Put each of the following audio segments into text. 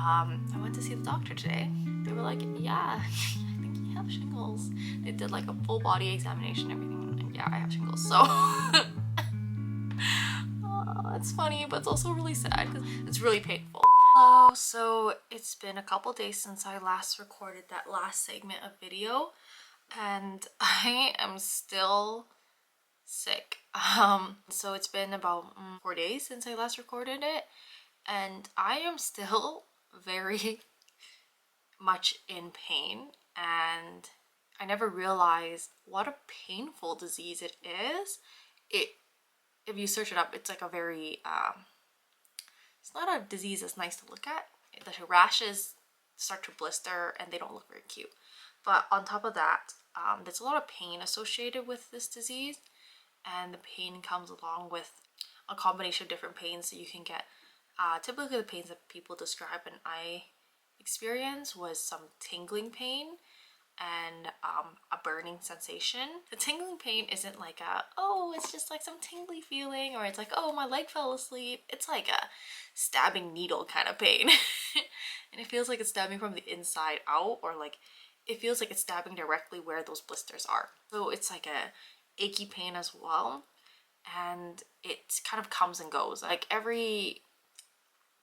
I went to see the doctor today. They were like, yeah, I think you have shingles. They did like a full body examination and everything, and yeah, I have shingles. So it's funny, but it's also really sad because it's really painful. Hello, so it's been a couple days since I last recorded that last segment of video, and I am still sick. So it's been about 4 days since I last recorded it, and I am still very much in pain, and I never realized what a painful disease it is. If you search it up, it's like a very it's not a disease that's nice to look at. The rashes start to blister and they don't look very cute. But on top of that, there's a lot of pain associated with this disease, and the pain comes along with a combination of different pains that you can get. Typically the pains that people describe and I experience was some tingling pain and a burning sensation. The tingling pain isn't like oh, it's just like some tingly feeling, or it's like, oh, my leg fell asleep. It's like a stabbing needle kind of pain. And it feels like it's stabbing from the inside out, or like it feels like it's stabbing directly where those blisters are. So it's like a achy pain as well, and it kind of comes and goes like every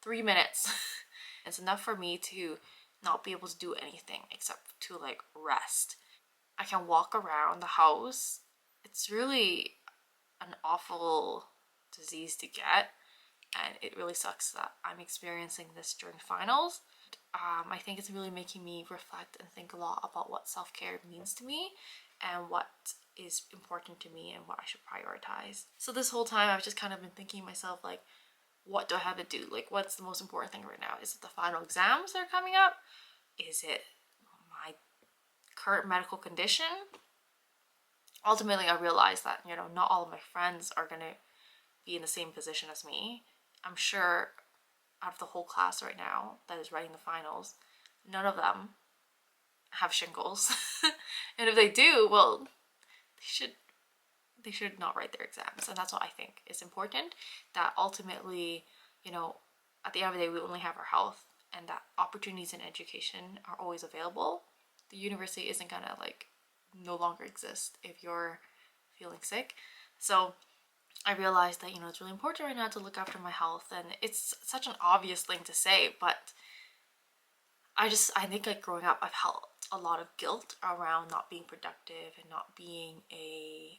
3 minutes. It's enough for me to not be able to do anything except to like rest. I can walk around the house. It's really an awful disease to get, and it really sucks that I'm experiencing this during finals. I think it's really making me reflect and think a lot about what self-care means to me and what is important to me and what I should prioritize. So this whole time I've just kind of been thinking to myself, like, what do I have to do? Like, what's the most important thing right now? Is it the final exams that are coming up? Is it my current medical condition? Ultimately, I realized that, you know, not all of my friends are going to be in the same position as me. I'm sure out of the whole class right now that is writing the finals, none of them have shingles. And if they do, well, they should not write their exams. And that's what I think is important, that ultimately, you know, at the end of the day, we only have our health, and that opportunities in education are always available. The university isn't gonna like no longer exist if you're feeling sick. So I realized that, you know, it's really important right now to look after my health, and it's such an obvious thing to say, but I think like growing up, I've felt a lot of guilt around not being productive and not being a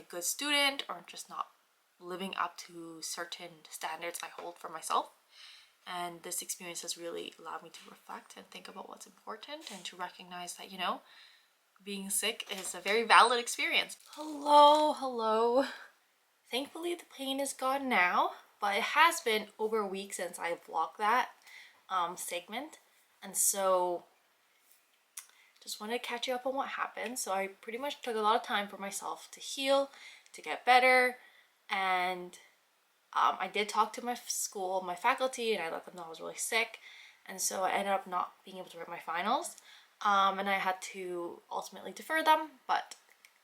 good student, or just not living up to certain standards I hold for myself. And this experience has really allowed me to reflect and think about what's important, and to recognize that, you know, being sick is a very valid experience. Hello. Thankfully the pain is gone now, but it has been over a week since I vlogged that segment, and so just wanted to catch you up on what happened. So I pretty much took a lot of time for myself to heal, to get better, and I did talk to my school, my faculty, and I let them know I was really sick, and so I ended up not being able to write my finals, and I had to ultimately defer them, but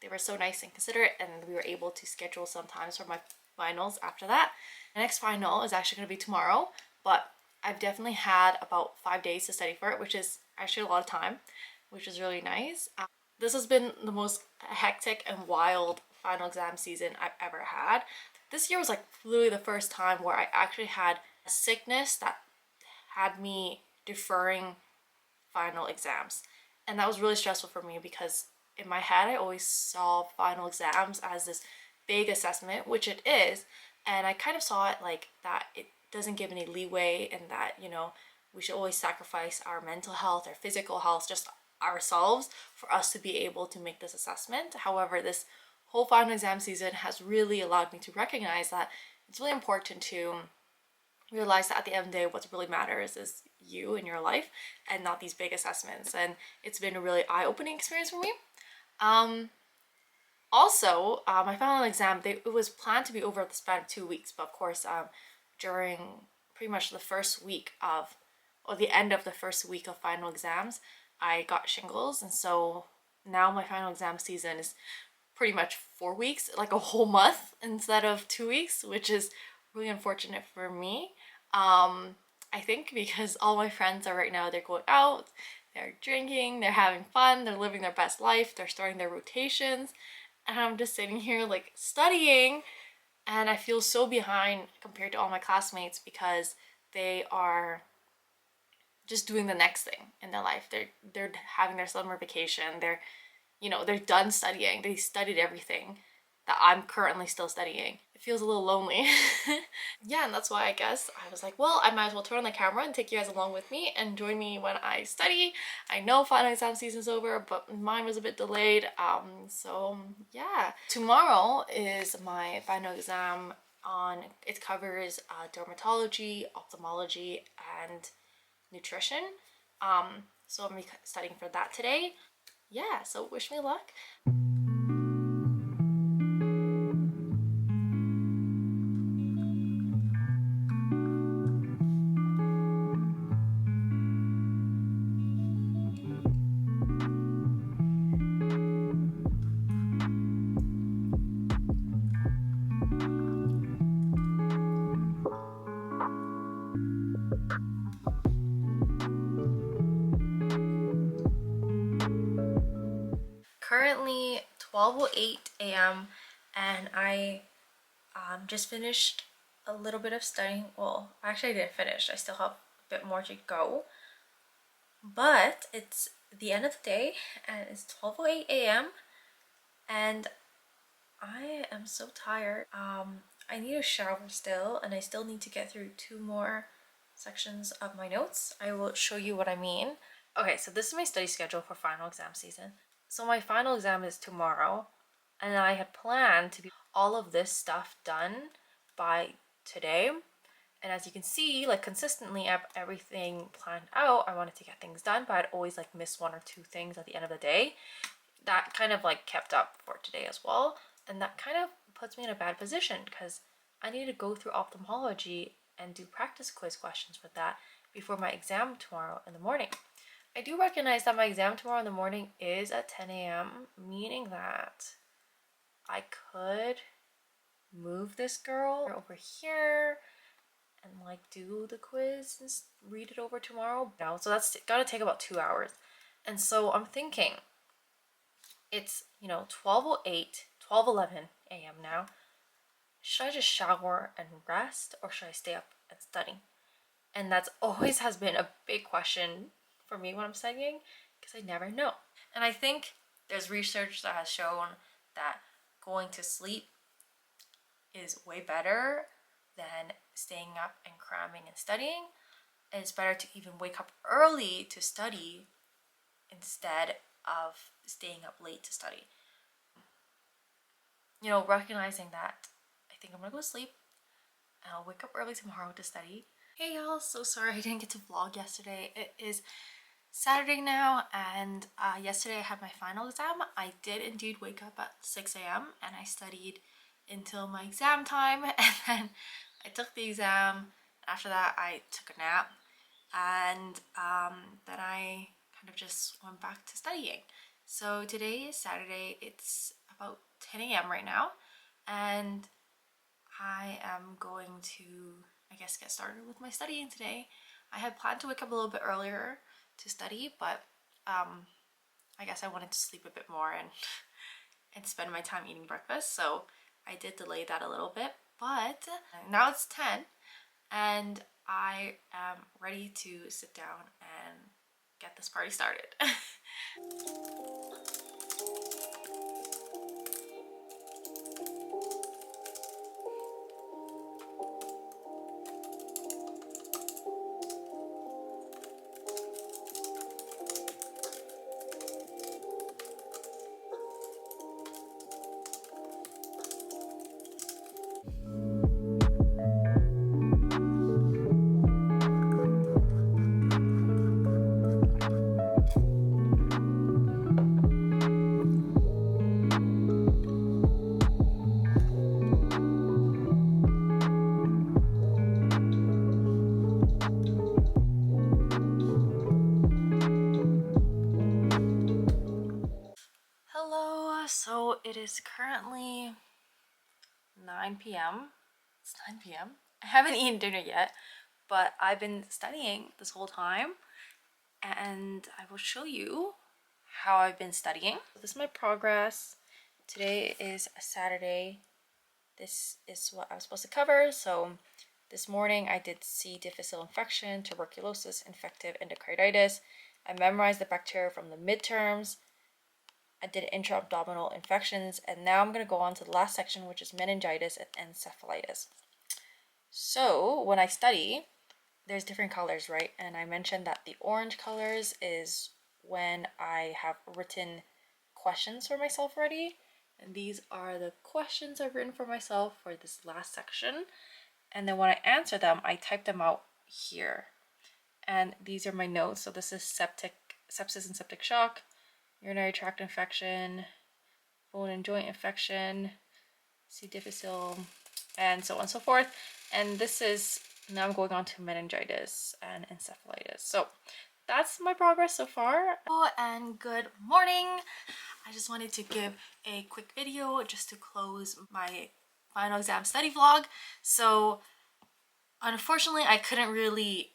they were so nice and considerate, and we were able to schedule some times for my finals after that. The next final is actually going to be tomorrow, but I've definitely had about 5 days to study for it, which is actually a lot of time, which is really nice. This has been the most hectic and wild final exam season I've ever had. This year was like literally the first time where I actually had a sickness that had me deferring final exams. And that was really stressful for me, because in my head I always saw final exams as this big assessment, which it is, and I kind of saw it like that it doesn't give any leeway, and that, you know, we should always sacrifice our mental health, our physical health, just ourselves, for us to be able to make this assessment. However, this whole final exam season has really allowed me to recognize that it's really important to realize that at the end of the day, what really matters is you and your life, and not these big assessments. And it's been a really eye-opening experience for me. Also, my final exam, it was planned to be over the span of 2 weeks, but of course, during pretty much the first week of, or the end of the first week of final exams, I got shingles, and so now my final exam season is pretty much 4 weeks, like a whole month instead of 2 weeks, which is really unfortunate for me. I think because all my friends are right now, they're going out, they're drinking, they're having fun, they're living their best life, they're starting their rotations, and I'm just sitting here like studying, and I feel so behind compared to all my classmates because they are just doing the next thing in their life. They're having their summer vacation. They're, you know, they're done studying. They studied everything that I'm currently still studying. It feels a little lonely. Yeah, and that's why I guess I was like, well, I might as well turn on the camera and take you guys along with me and join me when I study. I know final exam season's over, but mine was a bit delayed. So yeah. Tomorrow is my final exam on, it covers dermatology, ophthalmology, and nutrition. So I'm studying for that today. Yeah, so wish me luck. Currently 12:08 a.m. and I just finished a little bit of studying. Well, actually I didn't finish. I still have a bit more to go. But it's the end of the day and it's 12:08 a.m. and I am so tired. I need a shower still, and I still need to get through 2 more sections of my notes. I will show you what I mean. Okay, so this is my study schedule for final exam season. So my final exam is tomorrow, and I had planned to be all of this stuff done by today. And as you can see, like consistently, I have everything planned out. I wanted to get things done, but I'd always like miss 1 or 2 things at the end of the day. That kind of like kept up for today as well. And that kind of puts me in a bad position because I need to go through ophthalmology and do practice quiz questions for that before my exam tomorrow in the morning. I do recognize that my exam tomorrow in the morning is at 10 a.m., meaning that I could move this girl over here and like do the quiz and read it over tomorrow. No, so that's gotta take about 2 hours. And so I'm thinking, it's, you know, 12:08, 12:11 a.m. now. Should I just shower and rest, or should I stay up and study? And that's always has been a big question for me when I'm studying, because I never know. And I think there's research that has shown that going to sleep is way better than staying up and cramming and studying. And it's better to even wake up early to study instead of staying up late to study. You know, recognizing that I think I'm gonna go to sleep and I'll wake up early tomorrow to study. Hey y'all, so sorry I didn't get to vlog yesterday. It is Saturday now, and yesterday I had my final exam. I did indeed wake up at 6 a.m. and I studied until my exam time, and then I took the exam. After that I took a nap, and then I kind of just went back to studying. So today is Saturday. It's about 10 a.m. right now, and I am going to, I guess, get started with my studying today. I had planned to wake up a little bit earlier to study, but I guess I wanted to sleep a bit more and spend my time eating breakfast, so I did delay that a little bit. But now it's 10 and I am ready to sit down and get this party started. Hello, so it is currently 9 p.m. It's 9 p.m. I haven't eaten dinner yet, but I've been studying this whole time, and I will show you how I've been studying. This is my progress. Today is a Saturday. This is what I was supposed to cover. So this morning I did C. difficile infection, tuberculosis, infective endocarditis. I memorized the bacteria from the midterms. I did intra-abdominal infections, and now I'm going to go on to the last section, which is meningitis and encephalitis. So when I study, there's different colors, right? And I mentioned that the orange colors is when I have written questions for myself already. And these are the questions I've written for myself for this last section. And then when I answer them, I type them out here. And these are my notes. So this is sepsis and septic shock, urinary tract infection, bone and joint infection, C. difficile, and so on and so forth. And this is, now I'm going on to meningitis and encephalitis. So that's my progress so far. Oh, and good morning. I just wanted to give a quick video just to close my final exam study vlog. So unfortunately, I couldn't really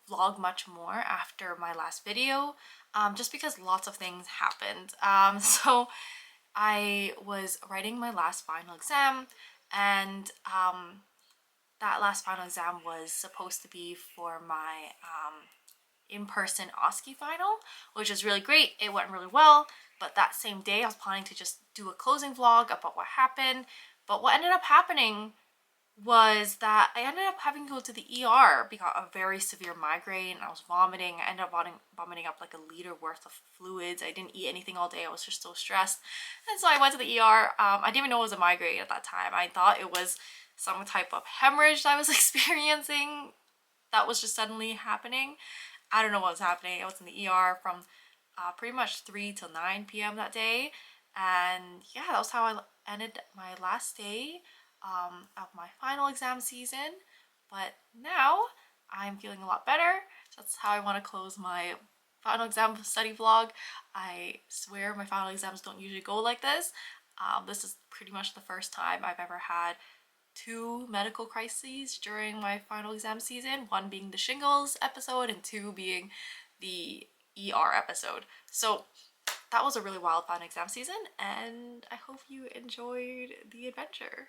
vlog much more after my last video, just because lots of things happened. So I was writing my last final exam, and that last final exam was supposed to be for my in-person OSCE final, which is really great. It went really well, but that same day I was planning to just do a closing vlog about what happened. But what ended up happening was that I ended up having to go to the ER because of a very severe migraine. I was vomiting. I ended up vomiting up like a liter worth of fluids. I didn't eat anything all day. I was just so stressed. And so I went to the ER. I didn't even know it was a migraine at that time. I thought it was some type of hemorrhage that I was experiencing that was just suddenly happening. I don't know what was happening. I was in the ER from pretty much 3 till 9 p.m. that day. And yeah, that was how I ended my last day of my final exam season. But now I'm feeling a lot better. So that's how I want to close my final exam study vlog. I swear my final exams don't usually go like this. This is pretty much the first time I've ever had 2 medical crises during my final exam season, one being the shingles episode and 2 being the ER episode. So that was a really wild final exam season, and I hope you enjoyed the adventure.